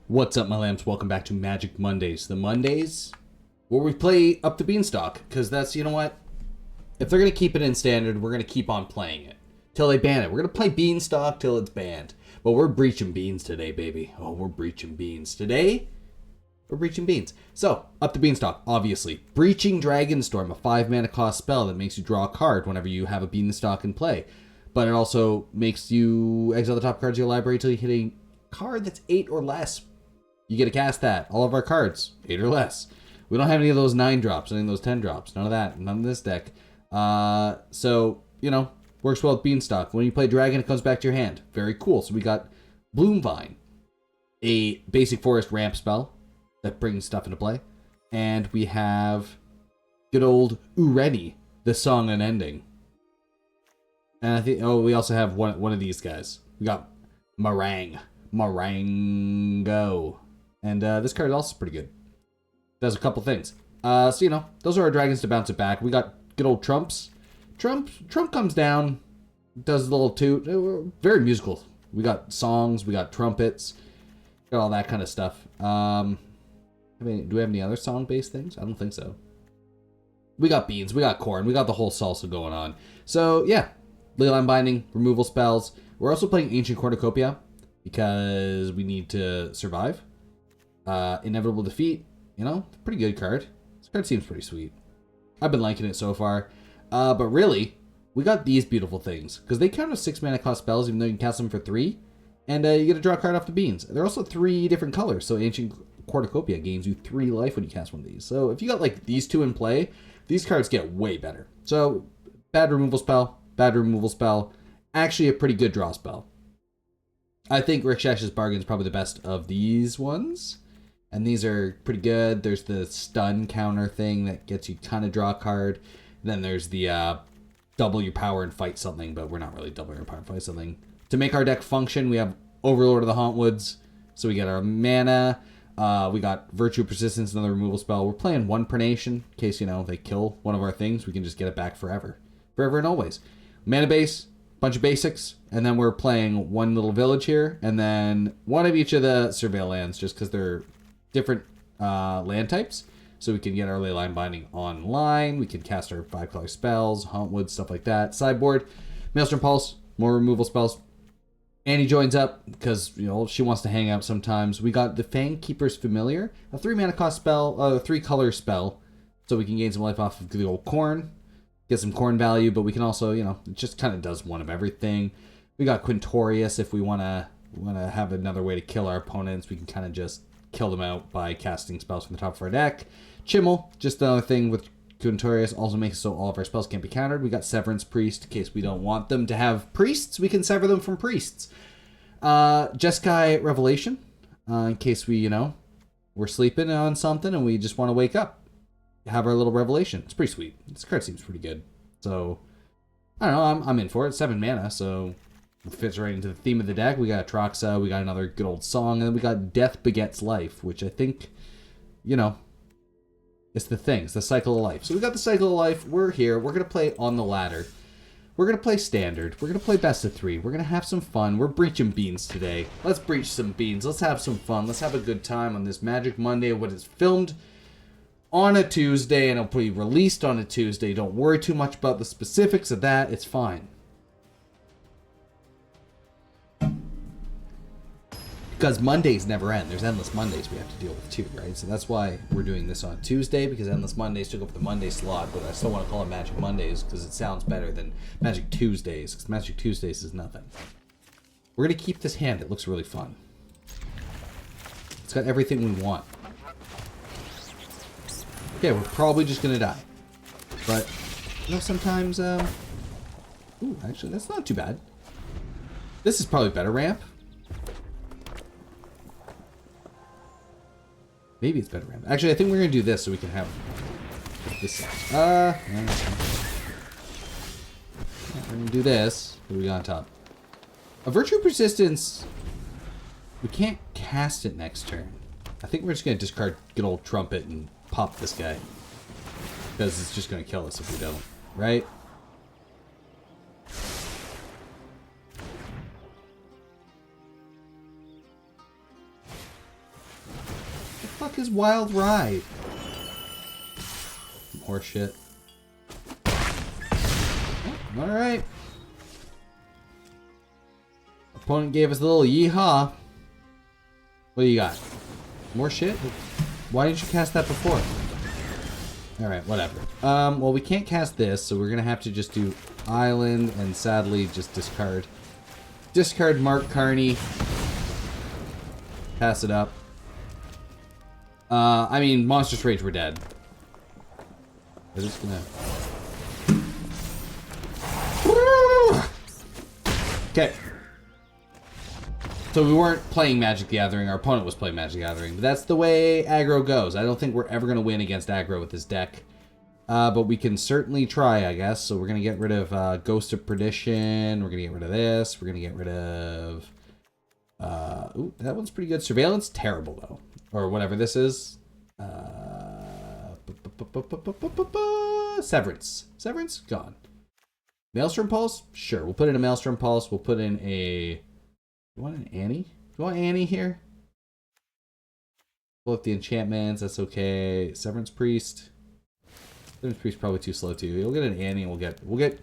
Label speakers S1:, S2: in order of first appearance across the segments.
S1: What's up, my lambs? Welcome back to Magic Mondays. The Mondays where we play Up the Beanstalk, because that's, you know what? If they're going to keep it in standard, we're going to keep on playing it. Till they ban it. We're going to play Beanstalk till it's banned. But we're breaching beans today, baby. Oh, we're breaching beans. Today, we're breaching beans. So, Up the Beanstalk, obviously. Breaching Dragonstorm, a 5-mana cost spell that makes you draw a card whenever you have a Beanstalk in play. But it also makes you exile the top cards of your library until you hit a card that's 8 or less. You get to cast that. All of our cards, 8 or less. We don't have any of those 9 drops, any of those 10 drops. None of that. None of this deck. So, you know, works well with Beanstalk. When you play Dragon, it comes back to your hand. Very cool. So we got Bloomvine, a basic forest ramp spell that brings stuff into play. And we have good old Ureni, the song Unending. And I think, we also have one of these guys. We got Marang. Marango. And this card is also pretty good. Does a couple things. So, you know, those are our dragons to bounce it back. We got good old Trumps. Trump comes down, does a little toot. Very musical. We got songs, we got trumpets, got all that kind of stuff. Do we have any other song-based things? I don't think so. We got beans, we got corn, we got the whole salsa going on. So, yeah. Leyline Binding, removal spells. We're also playing Ancient Cornucopia because we need to survive. Inevitable Defeat, you know, pretty good card. This card seems pretty sweet. I've been liking it so far. But really, we got these beautiful things, because they count as 6 mana cost spells, even though you can cast them for 3. And you get to draw a card off the beans. They're also 3 different colors, so Ancient Cornucopia gains you 3 life when you cast one of these. So if you got like these 2 in play, these cards get way better. So bad removal spell, actually a pretty good draw spell. I think Rakshas's Bargain is probably the best of these ones. And these are pretty good. There's the stun counter thing that gets you kind of draw a card. And then there's the double your power and fight something, but we're not really doubling our power and fight something. To make our deck function, we have Overlord of the Hauntwoods. So we get our mana. We got Virtue of Persistence, another removal spell. We're playing 1 Perennation. In case, you know, they kill one of our things, we can just get it back forever. Forever and always. Mana base, bunch of basics, and then we're playing 1 little village here, and then 1 of each of the Surveil lands, just because they're different land types. So we can get our Leyline Binding online, we can cast our 5-color spells, Hauntwoods, stuff like that. Sideboard, Maelstrom Pulse, more removal spells. Annie joins up, because, you know, she wants to hang out sometimes. We got the Fangkeeper's Familiar, a 3-mana cost spell, a 3-color spell, so we can gain some life off of the old corn. Get some corn value, but we can also, you know, it just kind of does one of everything. We got Quintorius if we want to have another way to kill our opponents. We can kind of just kill them out by casting spells from the top of our deck. Chimmel, just another thing with Quintorius, also makes it so all of our spells can't be countered. We got Severance Priest, in case we don't want them to have priests, we can sever them from priests. Jeskai Revelation, in case we, you know, we're sleeping on something and we just want to wake up. Have our little revelation. It's pretty sweet. This card seems pretty good. So, I don't know. I'm in for it. 7 mana, so it fits right into the theme of the deck. We got Rakshasa. We got another good old song. And then we got Death Begets Life, which I think, you know, it's the thing. It's the cycle of life. So we got the cycle of life. We're here. We're going to play on the ladder. We're going to play standard. We're going to play best of 3. We're going to have some fun. We're breaching beans today. Let's breach some beans. Let's have some fun. Let's have a good time on this Magic Monday, what is filmed on a Tuesday, and it'll be released on a Tuesday. Don't worry too much about the specifics of that. It's fine. Because Mondays never end. There's endless Mondays we have to deal with too, right? So that's why we're doing this on Tuesday, because endless Mondays took up the Monday slot, but I still want to call it Magic Mondays because it sounds better than Magic Tuesdays, because Magic Tuesdays is nothing. We're going to keep this hand. It looks really fun. It's got everything we want. Okay, we're probably just gonna die. But, you know, sometimes, ooh, actually, that's not too bad. This is probably better ramp. Maybe it's better ramp. Actually, I think we're gonna do this so we can have this. We're gonna do this. What do we got on top? A Virtue Persistence. We can't cast it next turn. I think we're just gonna discard good old Trumpet and pop this guy, because it's just going to kill us if we don't, right? fuck is Wild Ride? More shit. Oh, alright. Opponent gave us a little yeehaw. What do you got? More shit? Why didn't you cast that before? Alright, whatever. Well, we can't cast this, so we're gonna have to just do Island and sadly just discard. Discard Mark Carney. Pass it up. I mean, Monstrous Rage, we're dead. We're just gonna... Okay. So we weren't playing Magic the Gathering, our opponent was playing Magic the Gathering. But that's the way aggro goes. I don't think we're ever going to win against aggro with this deck. But we can certainly try, I guess. So we're going to get rid of Ghost of Perdition. We're going to get rid of this. We're going to get rid of... ooh, that one's pretty good. Surveillance, terrible though. Or whatever this is. Severance. Severance? Gone. Maelstrom Pulse? Sure. We'll put in a Maelstrom Pulse. We'll put in a... You want an Annie? Do you want Annie here? Pull up the enchantments. That's okay. Severance Priest. Severance Priest probably too slow too. We'll get an Annie and we'll get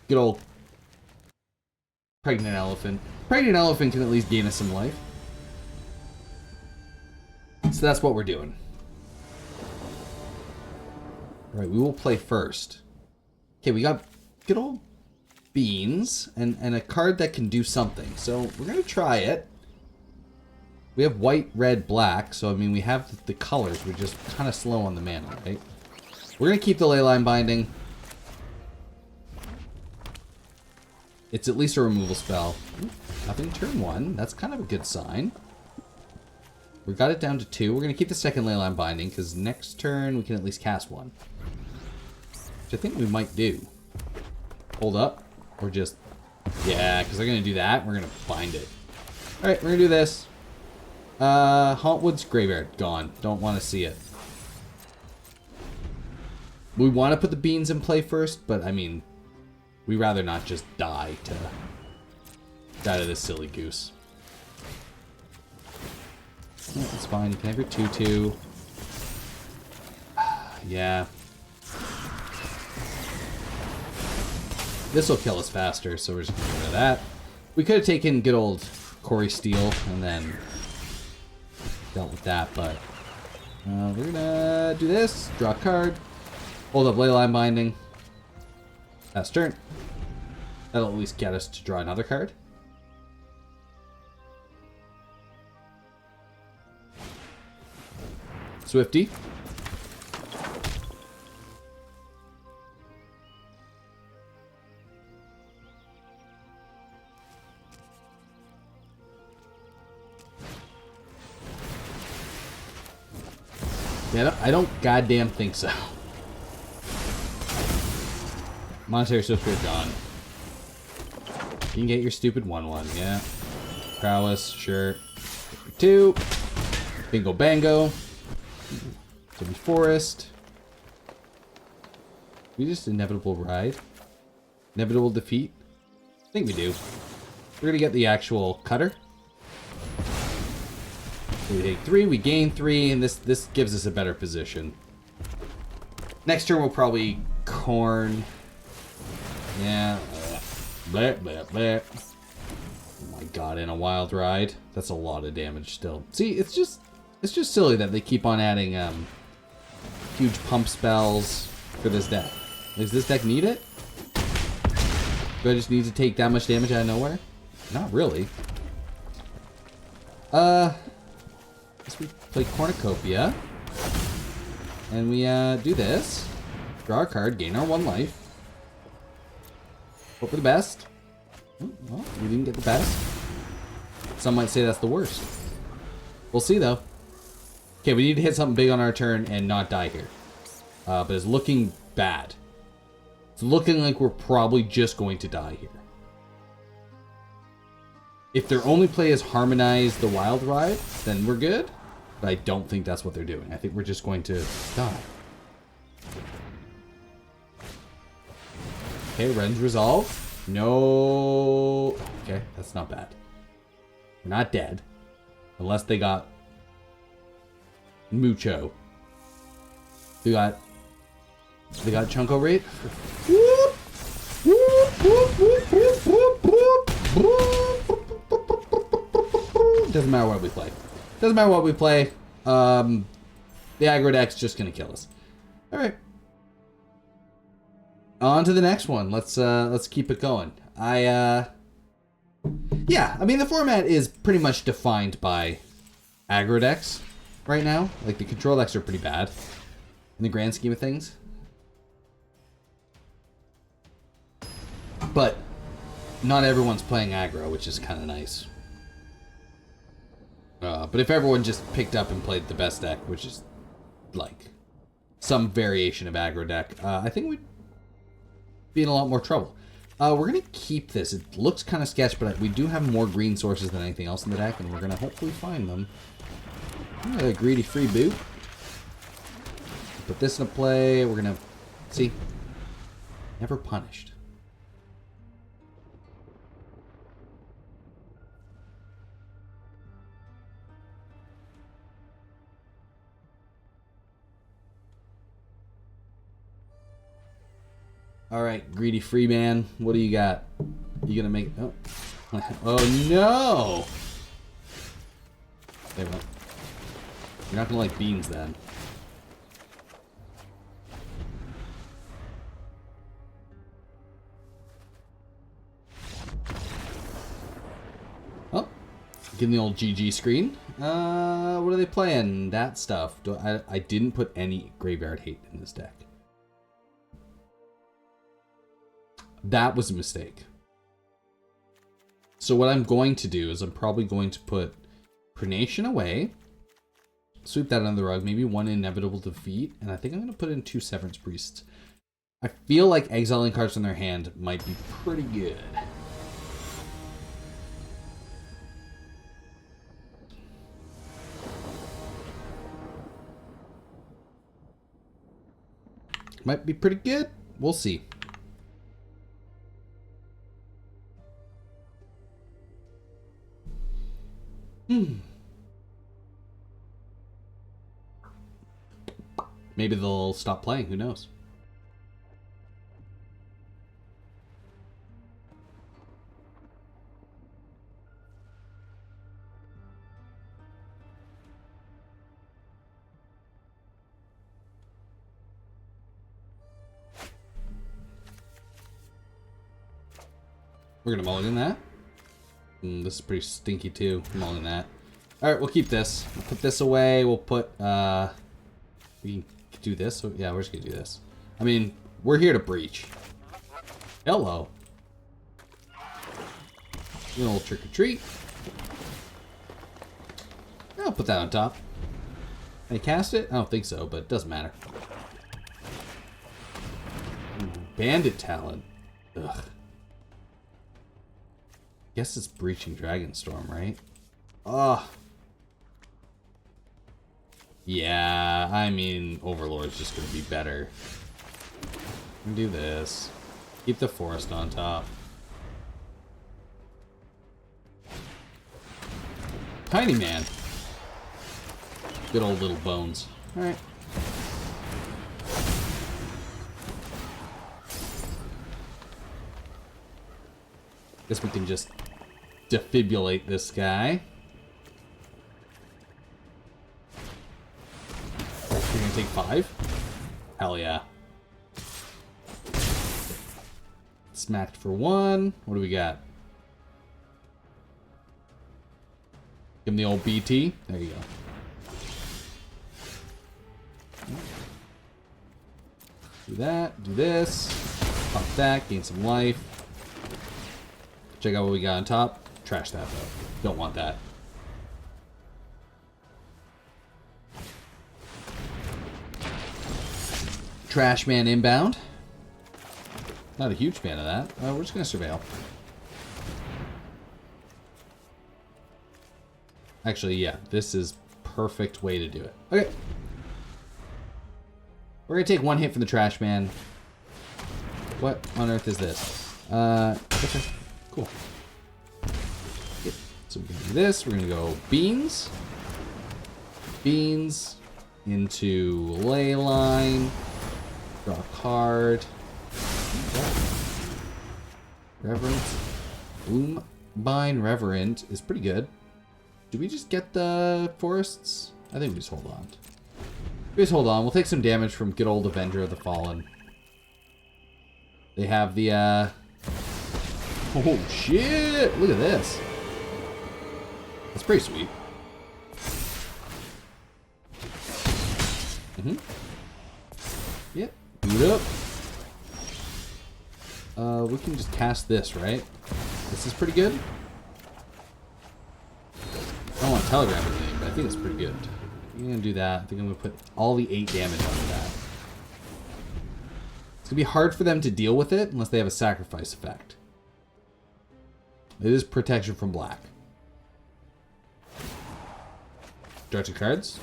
S1: good old Pregnant Elephant. Pregnant Elephant can at least gain us some life. So that's what we're doing. Alright, we will play first. Okay, we got good old Beans and a card that can do something. So we're going to try it. We have white, red, black. So, I mean, we have the colors. We're just kind of slow on the mana, right? We're going to keep the Leyline Binding. It's at least a removal spell. Ooh, nothing turn 1. That's kind of a good sign. We got it down to 2. We're going to keep the second Leyline Binding because next turn we can at least cast 1. Which I think we might do. Hold up. Or just... Yeah, because they're going to do that. We're going to bind it. Alright, we're going to do this. Hauntwoods Graveyard. Gone. Don't want to see it. We want to put the Beans in play first, but I mean... We'd rather not just die to this silly goose. Yeah, it's fine. You can have your 2/2. Yeah. This will kill us faster, so we're just gonna get rid of that. We could have taken good old Corey Steele and then dealt with that, but we're gonna do this. Draw a card. Hold up Leyline Binding. Last turn. That'll at least get us to draw another card. Swifty. Yeah, I don't goddamn think so. Monetary Swiftware gone. You can get your stupid 1/1, yeah. Prowess, sure. 2. Bingo bango. Jimmy Forest. We just Inevitable Ride. Inevitable Defeat. I think we do. We're gonna get the actual cutter. We take 3, we gain 3, and this gives us a better position. Next turn we'll probably Corn. Yeah. Blah, blah, blah. Oh my god, and a Wild Ride. That's a lot of damage still. See, it's just silly that they keep on adding huge pump spells for this deck. Does this deck need it? Do I just need to take that much damage out of nowhere? Not really. Guess we play Cornucopia. And we do this. Draw a card, gain our 1 life. Hope for the best. Oh, well, we didn't get the best. Some might say that's the worst. We'll see though. Okay, we need to hit something big on our turn and not die here. But it's looking bad. It's looking like we're probably just going to die here. If their only play is Harmonize the Wild Ride, then we're good. But I don't think that's what they're doing. I think we're just going to die. Okay, Ren's Resolve. No. Okay, that's not bad. We're not dead. Unless they got mucho. They got Chunko rate. Doesn't matter what we play. Doesn't matter what we play. The aggro deck's just gonna kill us. All right. On to the next one. Let's keep it going. Yeah, I mean the format is pretty much defined by aggro decks right now. Like the control decks are pretty bad in the grand scheme of things. But not everyone's playing aggro, which is kind of nice. But if everyone just picked up and played the best deck, which is like some variation of aggro deck, I think we'd be in a lot more trouble. We're going to keep this. It looks kind of sketch, but we do have more green sources than anything else in the deck, and we're going to hopefully find them. A greedy free boot. Put this into play. We're going to see. Never punished. All right, greedy free man. What do you got? You gonna make? Oh, oh no! There we go. You're not gonna like beans then. Oh, getting the old GG screen. What are they playing? That stuff. I didn't put any graveyard hate in this deck. That was a mistake. So what I'm going to do is I'm probably going to put Perennation away, sweep that under the rug, maybe one Inevitable Defeat, and I think I'm going to put in 2 Severance Priests. I feel like exiling cards from their hand might be pretty good. Might be pretty good. We'll see. Maybe they'll stop playing, who knows? We're gonna mulligan that. This is pretty stinky too. Mulligan that. Alright, we'll keep this. We'll put this away. We'll put, we can do this. Yeah, we're just gonna do this. I mean, we're here to breach. Hello. A little trick or treat. I'll put that on top. Can I cast it? I don't think so, but it doesn't matter. Bandit Talon. Ugh. Guess it's Breaching Dragonstorm, right? Ugh. Yeah, I mean, Overlord's just gonna be better. I'm gonna do this. Keep the forest on top. Tiny man. Good old little bones. Alright. Guess we can just defibrillate this guy. You're gonna take 5? Hell yeah. Smacked for 1. What do we got? Give him the old BT. There you go. Do that. Do this. Pop that. Gain some life. Check out what we got on top. Trash that though. Don't want that. Trash man inbound. Not a huge fan of that. We're just gonna surveil. Actually, yeah, this is perfect way to do it. Okay. We're gonna take 1 hit from the trash man. What on earth is this? Okay. Cool. Okay. So we're gonna do this. We're gonna go beans. Beans. into Leyline. Draw a card. Reverence. Bloomvine Regent is pretty good. Do we just get the forests? I think we just hold on. We just hold on. We'll take some damage from good old Avenger of the Fallen. They have the, oh, shit! Look at this. That's pretty sweet. Yep. Boot up. We can just cast this, right? This is pretty good. I don't want to telegraph anything, but I think it's pretty good. I'm going to do that. I think I'm going to put all the 8 damage onto that. It's going to be hard for them to deal with it unless they have a sacrifice effect. It is protection from black. Draw 2 cards.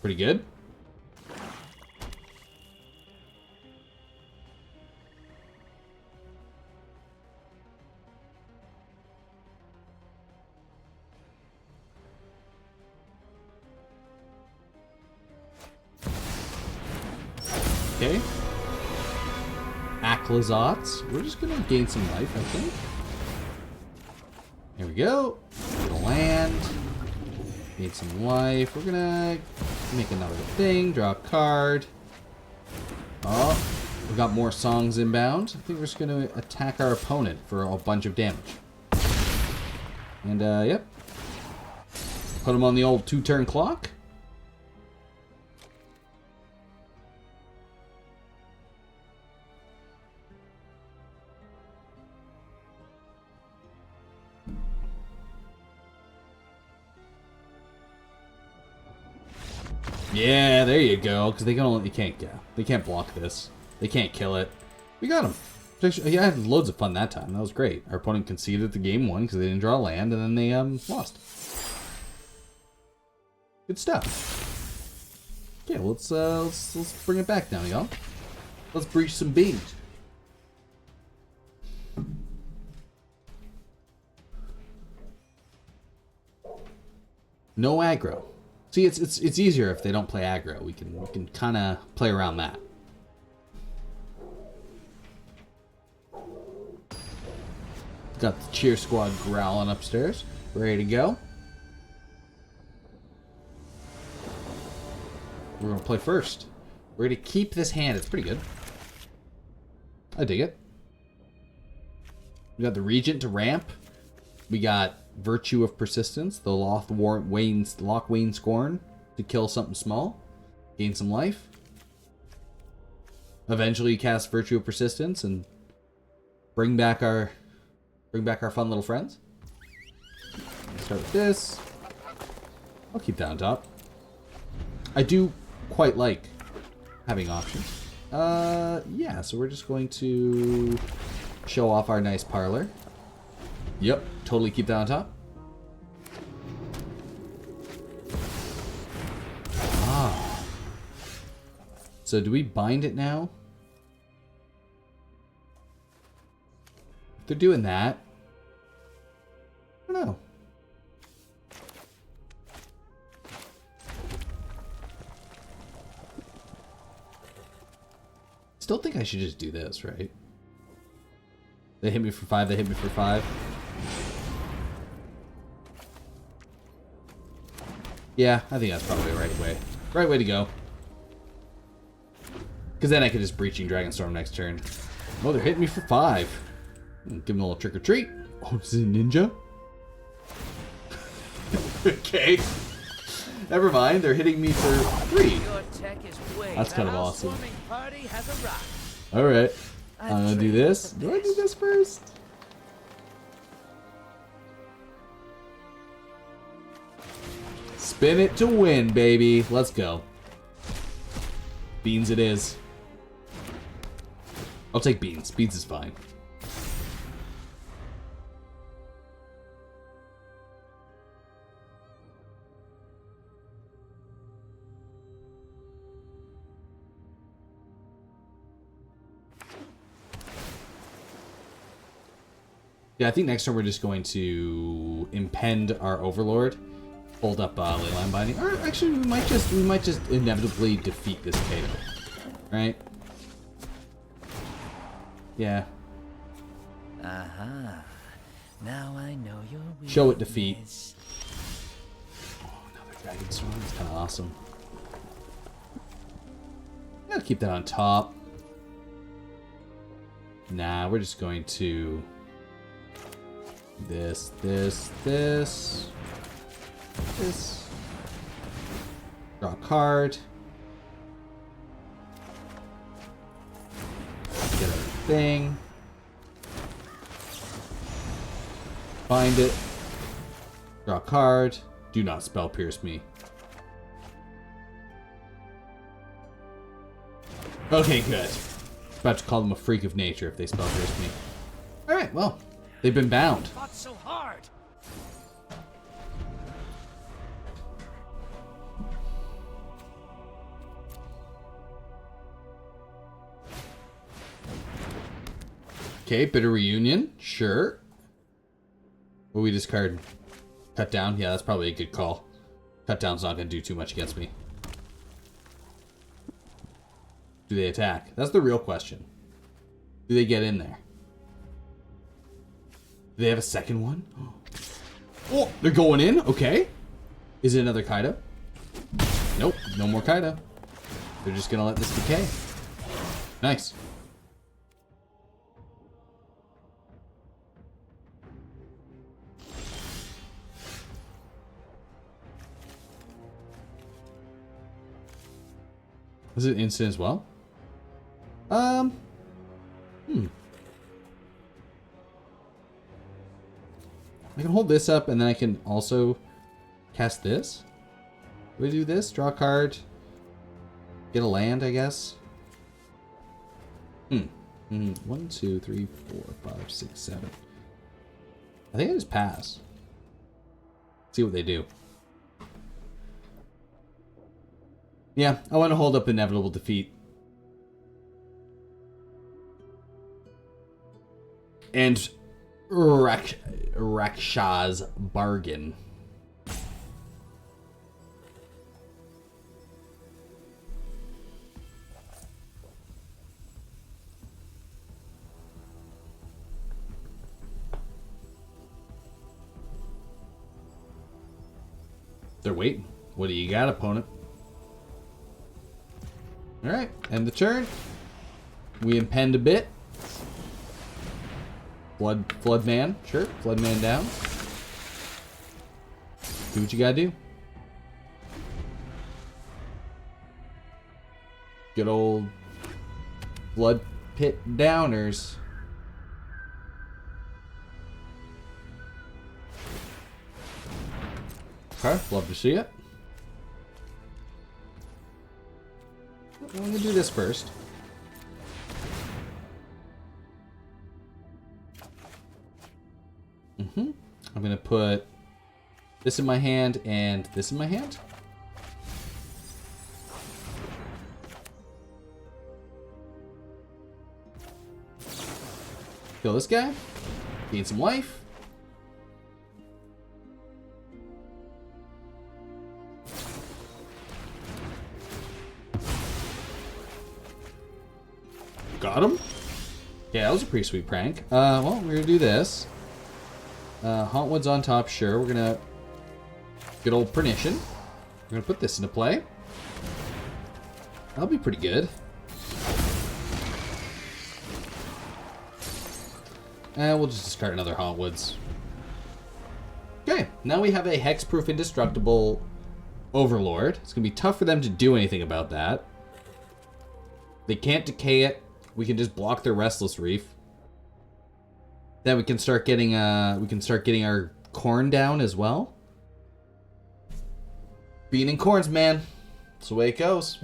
S1: Pretty good. Okay. Aclazots. We're just going to gain some life, I think. Here we go. Get a land. Gain some life. We're going to make another thing. Draw a card. Oh, we got more songs inbound. I think we're just going to attack our opponent for a bunch of damage. And, yep. Put him on the old 2-turn clock. Yeah, there you go. Because they can't block this. They can't kill it. We got him. Yeah, I had loads of fun that time. That was great. Our opponent conceded the game 1 because they didn't draw land, and then they lost. Good stuff. Okay, well, let's bring it back now, y'all. Let's breach some beans. No aggro. See, it's easier if they don't play aggro. We can kind of play around that. Got the cheer squad growling upstairs, ready to go. We're gonna play first. We're gonna keep this hand. It's pretty good. I dig it. We got the Regent to ramp. We got Virtue of Persistence, the Lock Wayne Scorn to kill something small, gain some life. Eventually cast Virtue of Persistence and bring back our fun little friends. Start with this. I'll keep that on top. I do quite like having options. Yeah, so we're just going to show off our nice parlor. Yep, totally keep that on top. Ah. So do we bind it now? If they're doing that, I don't know. Still think I should just do this, right? They hit me for 5, they hit me for 5. Yeah, I think that's probably the right way. Right way to go. Because then I could just Breaching Dragonstorm next turn. Oh, they're hitting me for 5. Give them a little trick or treat. Oh, this is a ninja? Okay. Never mind, they're hitting me for 3. That's kind of awesome. Alright. I'm gonna do this. Do I do this first? Spin it to win, baby. Let's go. Beans it is. I'll take beans. Beans is fine. Yeah, I think next turn we're just going to impend our Overlord Hold up Leyline Binding. Or actually, we might just inevitably defeat this Kato. Right? Yeah.
S2: Aha. Now I know your weakness.
S1: Show it defeat. Oh, another Dragonstorm. That's kind of awesome. I'm gonna keep that on top. Nah, we're just going to this. Draw a card. Get our thing. Find it. Draw a card. Do not spell pierce me. Okay, good. About to call them a freak of nature if they spell pierce me. Alright, well, they've been bound.
S2: Fought so hard.
S1: Okay, Bitter Reunion. Sure. Will we discard? Cut down? Yeah, that's probably a good call. Cut down's not going to do too much against me. Do they attack? That's the real question. Do they get in there? Do they have a second one? Oh, they're going in? Okay. Is it another Kaido? Nope, no more Kaido. They're just going to let this decay. Nice. Is it instant as well? I can hold this up and then I can also cast this. Do we do this? Draw a card. Get a land, I guess. 1, 2, 3, 4, 5, 6, 7. I think I just pass. See what they do. Yeah, I want to hold up inevitable defeat. And Rakshas bargain. They're waiting. What do you got, opponent? Alright, end the turn. We impend a bit. Flood man, sure. Flood man down. Do what you gotta do. Good old blood pit downers. Okay, love to see it. I'm gonna do this first. I'm gonna put this in my hand and this in my hand. Kill this guy. Gain some life. Got him. Yeah, that was a pretty sweet prank. Well, we're gonna do this. Hauntwoods on top, sure. We're gonna good old Perennation. We're gonna put this into play. That'll be pretty good. And we'll just discard another Hauntwoods. Okay, now we have a hexproof indestructible Overlord. It's gonna be tough for them to do anything about that. They can't decay it. We can just block their Restless Reef. Then we can start getting our corn down as well. Bean and corns, man. That's the way it goes.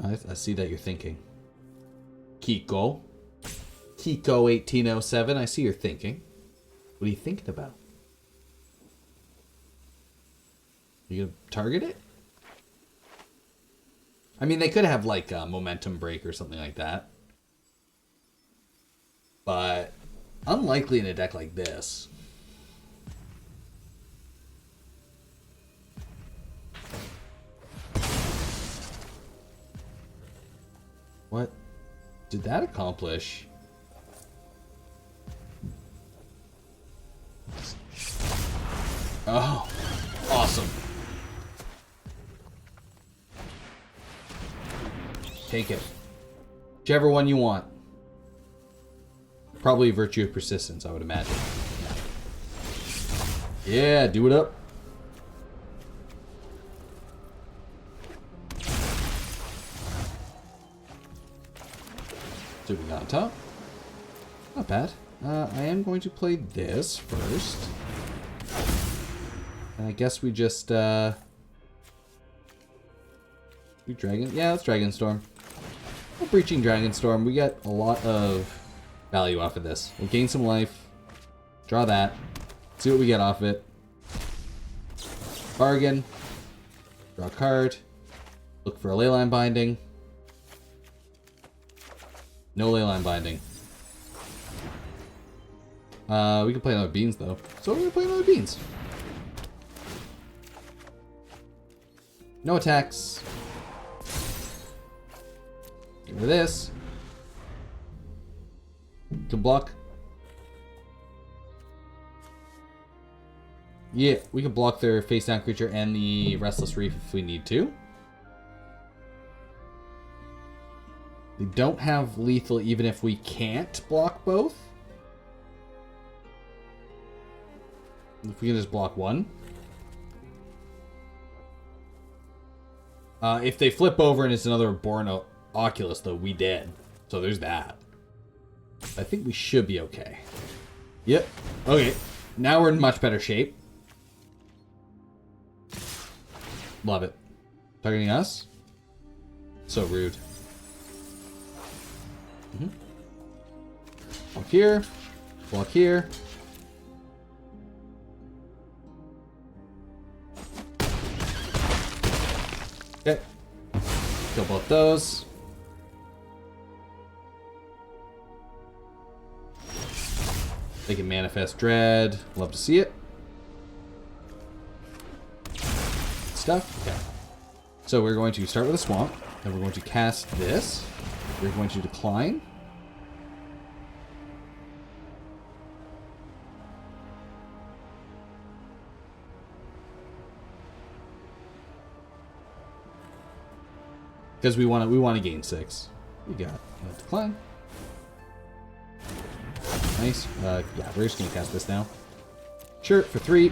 S1: I see that you're thinking. Kiko 1807, I see you're thinking. What are you thinking about? You gonna target it? I mean, they could have like a momentum break or something like that. but unlikely in a deck like this. What did that accomplish? Oh, awesome. Take it. Whichever one you want. Probably Virtue of Persistence, I would imagine. Yeah, do it up. So we got on top. Not bad. I am going to play this first. And I guess we just, we Dragon? Yeah, let's Dragonstorm. We're Breaching Dragonstorm. We get a lot of value off of this. We'll gain some life. Draw that. See what we get off it. Bargain. Draw a card. Look for a Leyline Binding. No Leyline Binding. We can play another Beans, though. So we're going to play another Beans. No attacks. Get rid of this. Can block. Yeah, we can block their face-down creature and the Restless Reef if we need to. They don't have lethal even if we can't block both. If we can just block one. If they flip over and it's another Born Oculus, though, we dead. So there's that. I think we should be okay. Yep. Okay. Now we're in much better shape. Love it. Targeting us? So rude. Block here. Block here. Okay. Kill both those. They can manifest dread. Love to see it. Stuff. Okay. So we're going to start with a swamp. Then we're going to cast this. We're going to decline. Because we want to gain 6. We got decline. Nice. Yeah, we're just gonna cast this now. Sure, for 3.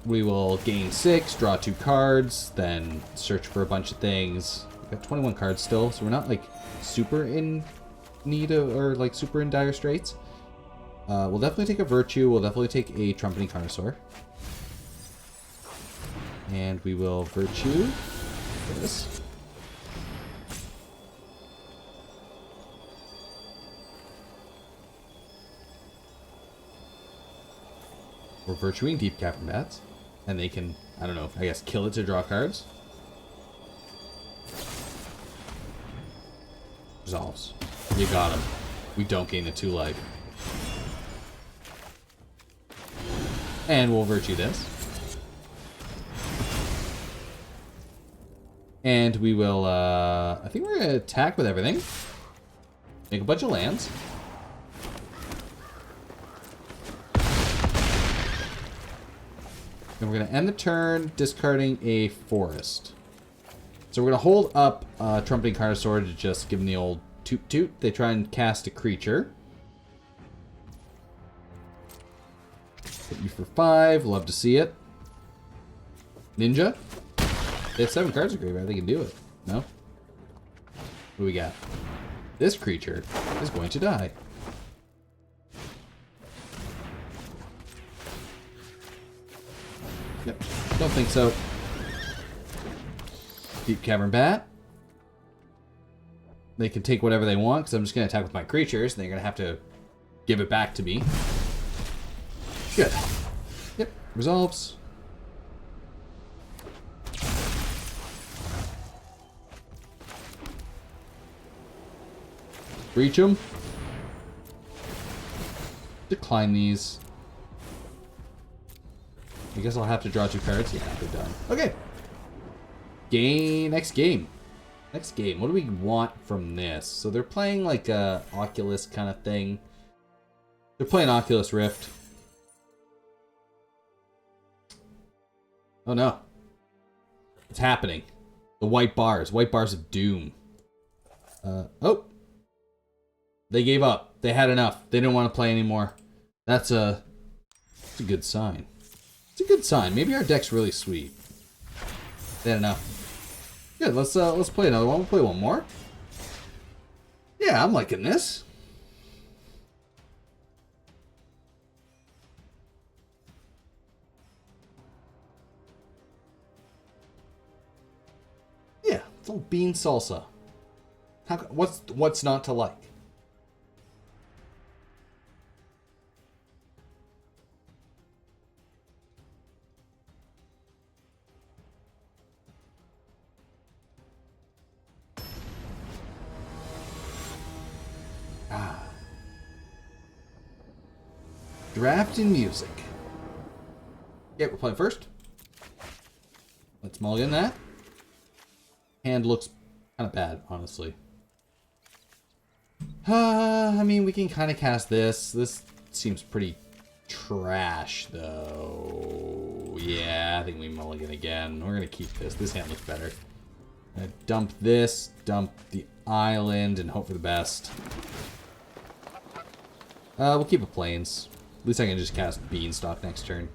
S1: We will gain 6, draw 2 cards, then search for a bunch of things. We've got 21 cards still, so we're not like super in need of, or like super in dire straits. We'll definitely take a Virtue. We'll definitely take a Trumpeting Carnosaur. And we will Virtue this. We're Virtuing Deep Cavern Bats. And they can, I don't know, I guess kill it to draw cards. Resolves. You got him. We don't gain the 2 life. And we'll Virtue this. And we will, I think we're going to attack with everything. Make a bunch of lands. And we're going to end the turn discarding a forest. So we're going to hold up Trumpeting Carnosaur to just give them the old toot toot. They try and cast a creature. Hit you for 5. Love to see it. Ninja. They have 7 cards of graveyard. They can do it. No? What do we got? This creature is going to die. Yep, don't think so. Deep Cavern Bat. They can take whatever they want, because I'm just going to attack with my creatures, and they're going to have to give it back to me. Good. Yep, resolves. Breach them. decline these. I guess I'll have to draw 2 cards. Yeah, they're done. Okay. Next game. Next game. What do we want from this? So they're playing like a Oculus kind of thing. They're playing Oculus Rift. Oh no. It's happening. The white bars. White bars of doom. Oh. They gave up. They had enough. They didn't want to play anymore. That's a good sign. It's a good sign. Maybe our deck's really sweet. They had enough. Good, let's play another one. We'll play one more. Yeah, I'm liking this. Yeah, it's all bean salsa. What's not to like? Draft and music. Yeah, we're playing first. Let's mulligan that. Hand looks kind of bad, honestly. I mean, we can kind of cast this. This seems pretty trash, though. Yeah, I think we mulligan again. We're going to keep this. This hand looks better. Dump this, dump the island, and hope for the best. We'll keep it plains. At least I can just cast Beanstalk next turn.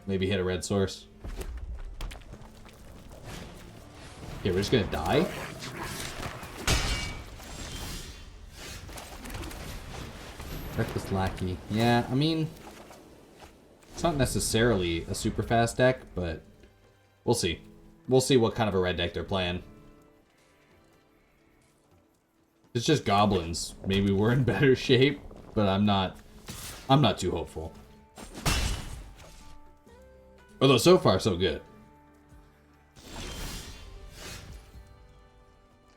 S1: Maybe hit a red source. Okay, we're just gonna die. Reckless Lackey. Yeah, I mean, it's not necessarily a super fast deck, but we'll see. We'll see what kind of a red deck they're playing. It's just goblins. Maybe we're in better shape, but I'm not too hopeful. Although so far so good.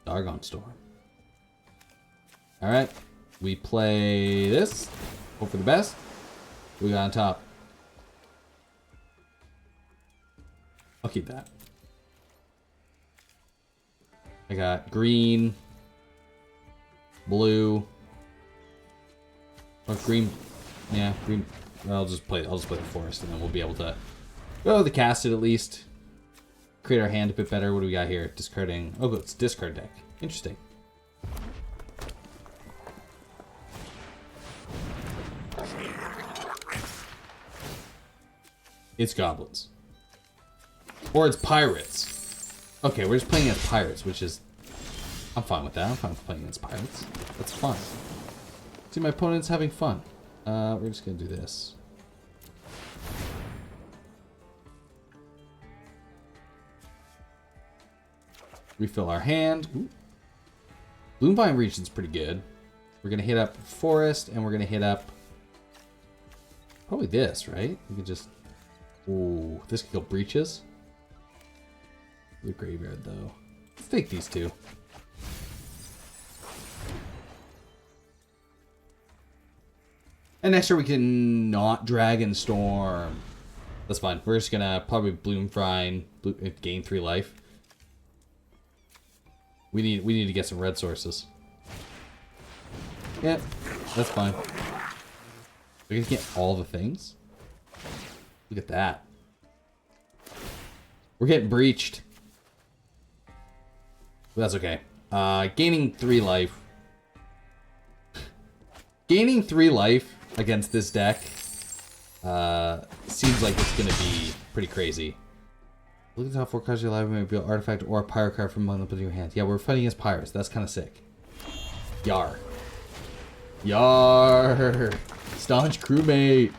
S1: Dragonstorm. Alright. We play this. Hope for the best. We got on top. I'll keep that. I got green, blue, or green. Yeah, green. I'll just play the forest, and then we'll be able to go the cast it at least. Create our hand a bit better. What do we got here? Discarding. Oh, it's discard deck. Interesting. It's goblins. Or it's pirates. Okay, we're just playing against pirates, which is... I'm fine with that. I'm fine with playing against pirates. That's fun. See, my opponent's having fun. We're just going to do this. Refill our hand. Ooh. Bloomvine Regent's pretty good. We're going to hit up Forest, and we're going to hit up... probably this, right? We can just... Ooh, this could go Breaches. The graveyard, though. Let's take these two. And next turn we can not Dragonstorm. That's fine. We're just gonna probably Bloomvine, gain 3 life. We need to get some red sources. Yeah, that's fine. We're gonna get all the things. Look at that. We're getting breached. But that's okay. Gaining 3 life. Gaining 3 life against this deck seems like it's gonna be pretty crazy. Look at how 4 cards of your library may be an artifact or a pirate card from among them put in your hand. Yeah, we're fighting against pirates. That's kind of sick. Yar. Yar. Staunch crewmate.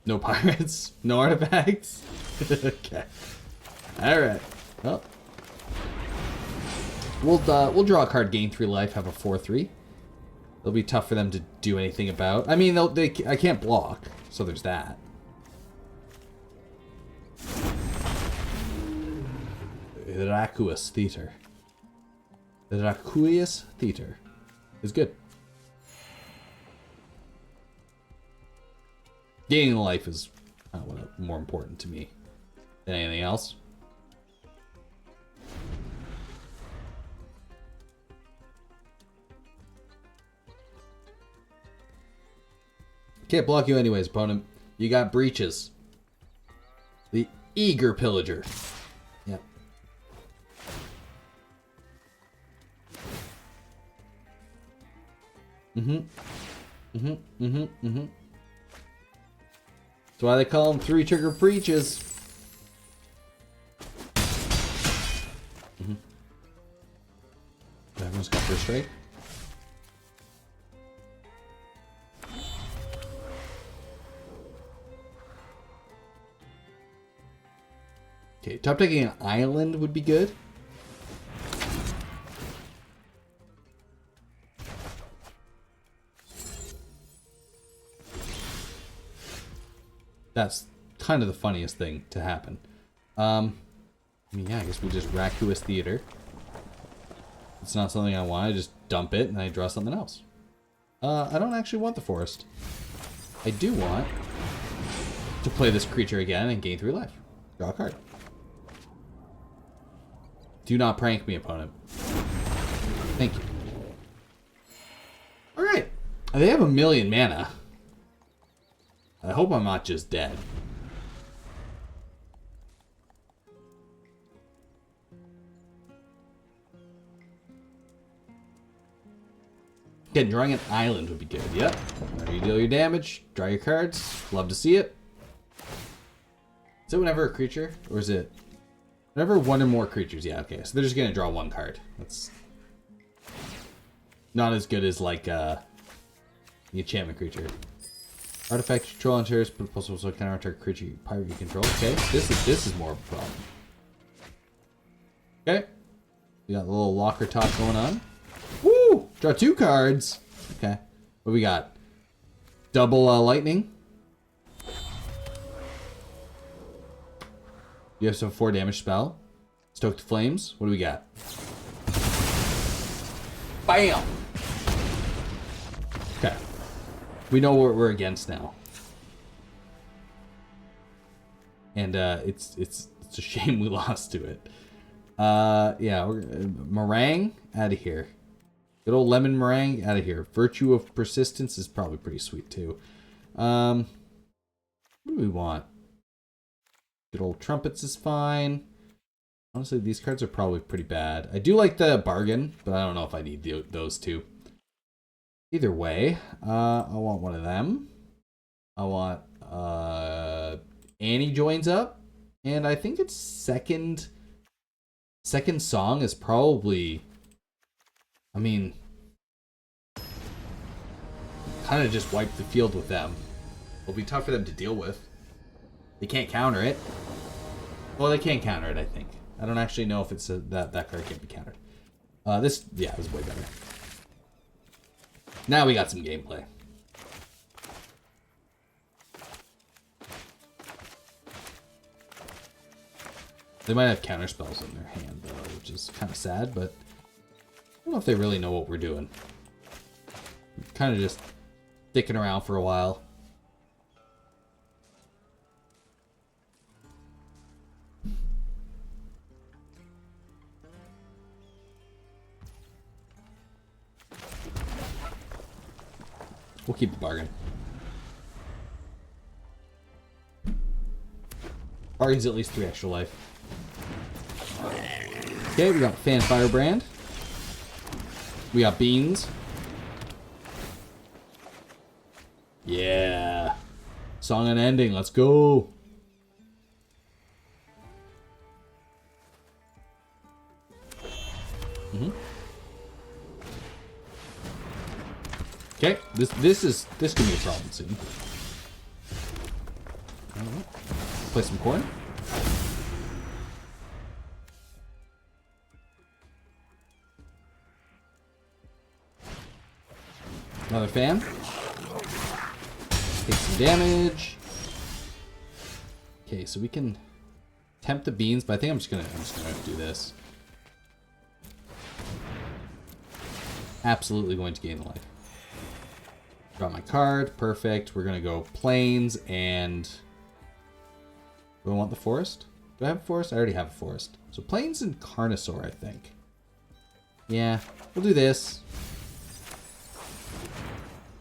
S1: No pirates. No artifacts. Okay. All right. Well, we'll draw a card, gain 3 life, have a 4/3. It'll be tough for them to do anything about. I mean, I can't block, so there's that. Iracuous Theater. Iracuous Theater. is good. Gaining life is more important to me than anything else. Can't block you anyways, opponent. You got breaches. The eager pillager. Yep. That's why they call them 3-trigger breaches. Everyone's got first strike. Okay, top taking an island would be good. That's kind of the funniest thing to happen. I mean, yeah, I guess we just Rakuous Theater. It's not something I want. I just dump it and I draw something else. I don't actually want the forest. I do want to play this creature again and gain 3 life. Draw a card. Do not prank me, opponent. Thank you. Alright. They have 1,000,000 mana. I hope I'm not just dead. Again, drawing an island would be good. Yep. Whenever you deal your damage, draw your cards. Love to see it. Is it whenever a creature? Or is it whenever one or more creatures? Yeah, okay. So they're just going to draw 1 card. That's not as good as like the enchantment creature. Artifact control enters, but also counter attack creature pirate you control. Okay, this is more of a problem. Okay. We got a little locker talk going on. Woo! Draw 2 cards. Okay. What we got? Double lightning. You have some 4 damage spell. Stoked Flames. What do we got? Bam! Okay. We know what we're against now. And it's a shame we lost to it. Yeah, we're Marang out of here. Good old lemon meringue out of here. Virtue of Persistence is probably pretty sweet too. What do we want? Good old Trumpets is fine. Honestly, these cards are probably pretty bad. I do like the bargain, but I don't know if I need those two. Either way, I want one of them. I want Annie joins up, and I think it's second song is probably. I mean, kind of just wipe the field with them. It'll be tough for them to deal with. They can't counter it. Well, they can't counter it, I think. I don't actually know if it's that card can't be countered. This, yeah, is way better. Now we got some gameplay. They might have counter spells in their hand, though, which is kind of sad, but I don't know if they really know what we're doing. Kind of just sticking around for a while. We'll keep the bargain. Bargain's at least 3 extra life. Okay, we got Fan Firebrand. We got Beans. Yeah. Song Unending, let's go. Okay, this can be a problem soon. Play some corn. Another fan. Take some damage. Okay, so we can tempt the beans, but I think I'm just gonna do this. Absolutely going to gain the life. Draw my card. Perfect. We're going to go plains and... Do I want the forest? Do I have a forest? I already have a forest. So plains and Carnosaur, I think. Yeah, we'll do this.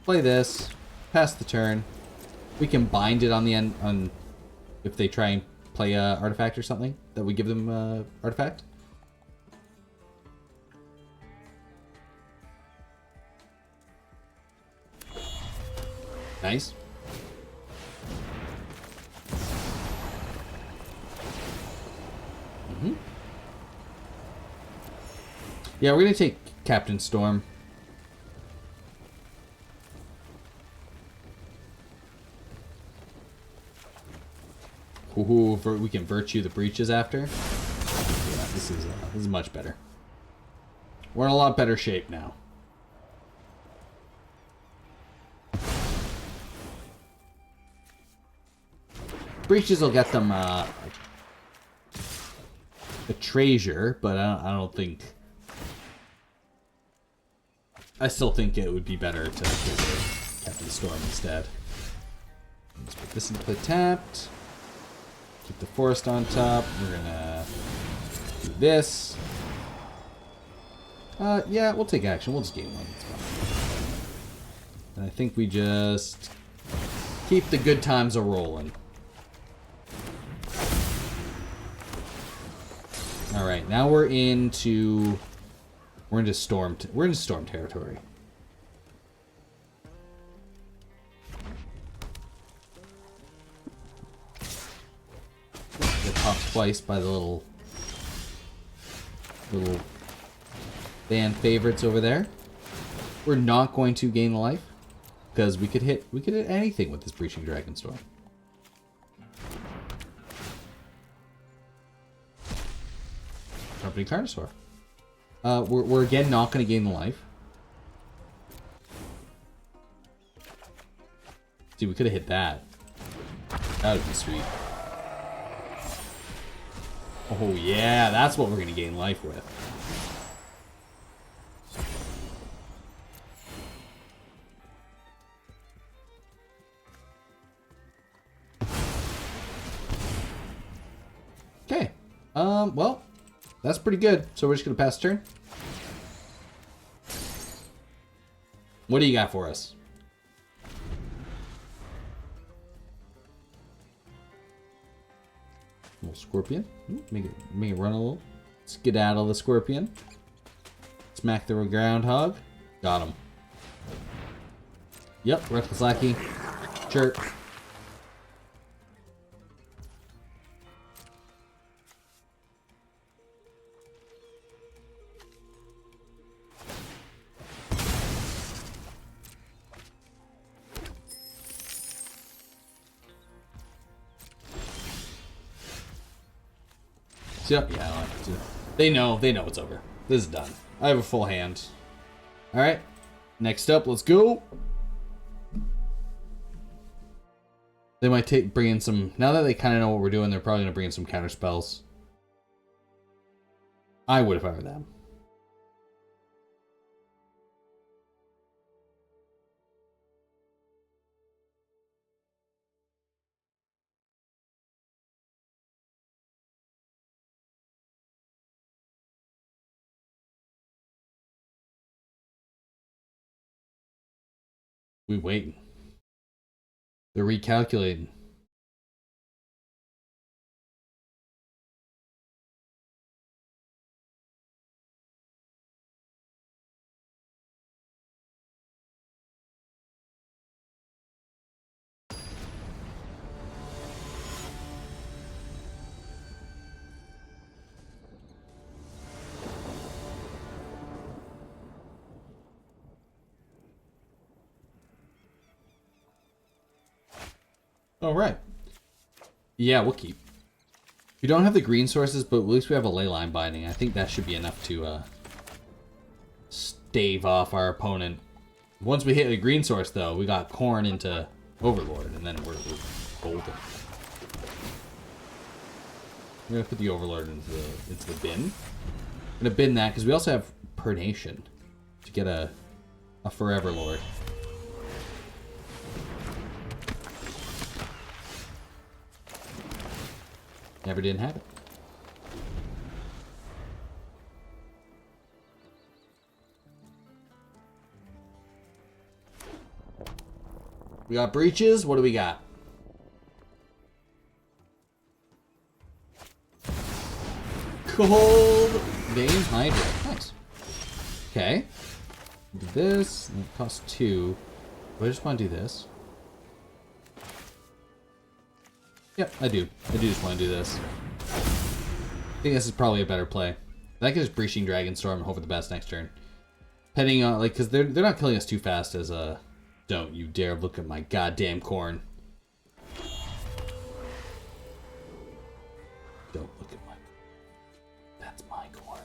S1: Play this. Pass the turn. We can bind it on the end on if they try and play a artifact or something. That we give them artifact. Nice. Yeah, we're gonna take Captain Storm. Ooh, we can virtue the breaches after. Yeah, this is much better. We're in a lot better shape now. Breaches will get them a treasure, but I don't think. I still think it would be better to give Captain Storm instead. Let's put this into play tapped. Keep the forest on top. We're gonna do this. Yeah, we'll take action. We'll just gain one. It's fine. And I think we just keep the good times a rolling. All right, now we're into storm territory. Get popped twice by the little fan favorites over there. We're not going to gain the life because we could hit anything with this Breaching Dragonstorm. Trumpeting Carnosaur. We're again not going to gain the life. See, we could have hit that. That would be sweet. Oh yeah, that's what we're going to gain life with. Okay. Well, that's pretty good. So we're just going to pass turn. What do you got for us? A little scorpion. Make it run a little. Skedaddle the scorpion. Smack the groundhog. Got him. Yep, reckless lackey. Sure. Yep, yeah, I don't have to. They know it's over. This is done. I have a full hand. Alright. Next up, let's go. They might bring in some... Now that they kind of know what we're doing, they're probably going to bring in some counter spells. I would if I were them. We waiting. They're recalculating. All right. Yeah, we'll keep. We don't have the green sources, but at least we have a ley line binding. I think that should be enough to stave off our opponent. Once we hit the green source, though, we got corn into Overlord, and then we're golden. I'm gonna put the Overlord into the bin. I'm gonna bin that because we also have Perennation. to get a Forever Lord. Never didn't have it. We got breaches. What do we got? Cold Vein Hydra. Nice. Okay. Do this. And it costs 2. Do I just want to do this? Yep, I do. I do just want to do this. I think this is probably a better play. I can just Breaching Dragonstorm and hope for the best next turn. Depending on, like, because they're not killing us too fast as a... Don't you dare look at my goddamn corn. Don't look at my... That's my corn.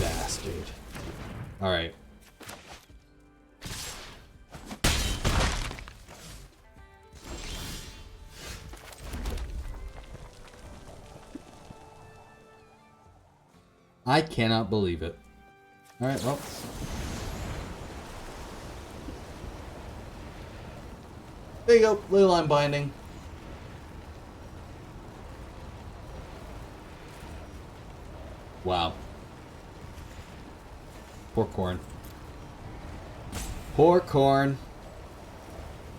S1: Bastard. Alright. I cannot believe it. Alright, well... There you go, Ley Line Binding. Wow. Poor corn. Poor corn.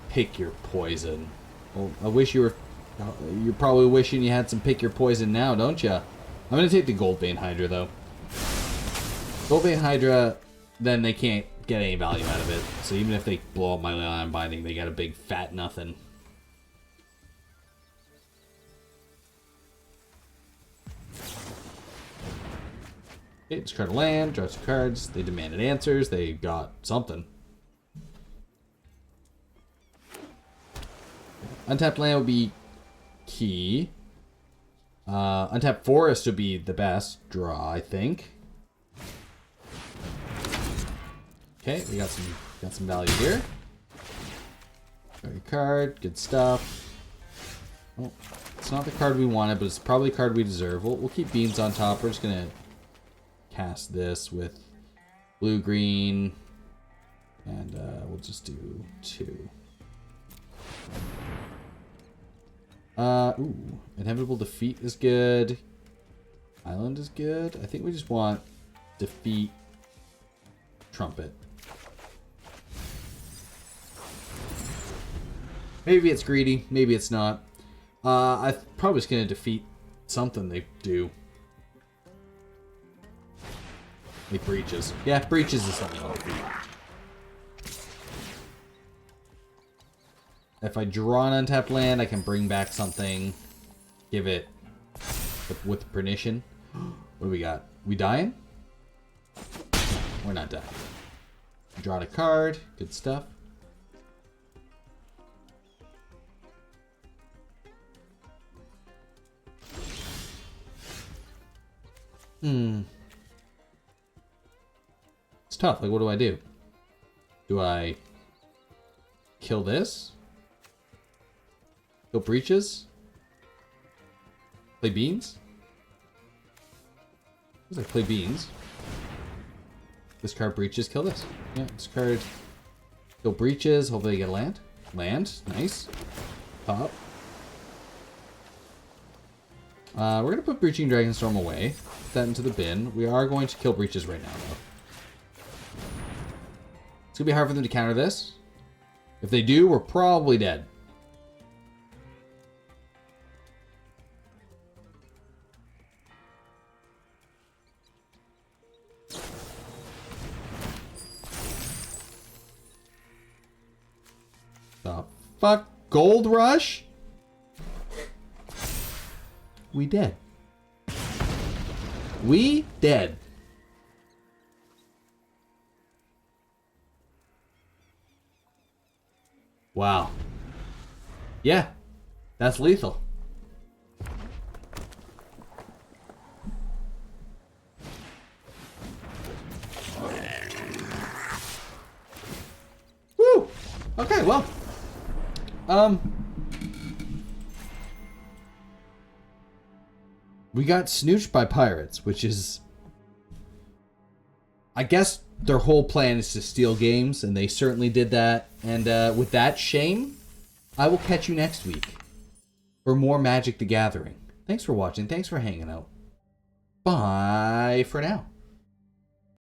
S1: Pick your poison. Well, I wish you were... You're probably wishing you had some pick your poison now, don't ya? I'm gonna take the Gold Vein Hydra, though. Gold Vein Hydra, then they can't get any value out of it. So even if they blow up my Ley Line Binding, they got a big fat nothing. Okay, discard a land, draw 2 cards. They demanded answers. They got something. Untapped land would be key. Untapped forest would be the best draw, I think. Okay, we got some value here. Draw your card, good stuff. Oh, it's not the card we wanted, but it's probably a card we deserve. We'll keep beans on top. We're just gonna cast this with blue green, and we'll just do 2. Ooh, Inevitable Defeat is good. Island is good. I think we just want defeat Trumpet. Maybe it's greedy, maybe it's not. I'm probably just gonna defeat something they do. Like breaches. Yeah, breaches is something I'll defeat. If I draw an untapped land, I can bring back something. Give it with Perennation. What do we got? We dying? We're not dying. Draw a card. Good stuff. It's tough. Like, what do I do? Do I kill this? Kill breaches? Play beans? Looks like play beans. Discard breaches, kill this. Yeah, discard. Kill breaches, hopefully you get land. Land, nice. Pop. We're going to put Breaching Dragonstorm away. Put that into the bin. We are going to kill breaches right now, though. It's going to be hard for them to counter this. If they do, we're probably dead. The fuck? Gold Rush? We dead. We dead. Wow. Yeah. That's lethal. Woo! Okay, well. We got snooched by pirates, which is I guess their whole plan is to steal games, and they certainly did that. And with that, Shame, I will catch you next week for more Magic the Gathering. Thanks for watching. Thanks for hanging out. Bye for now.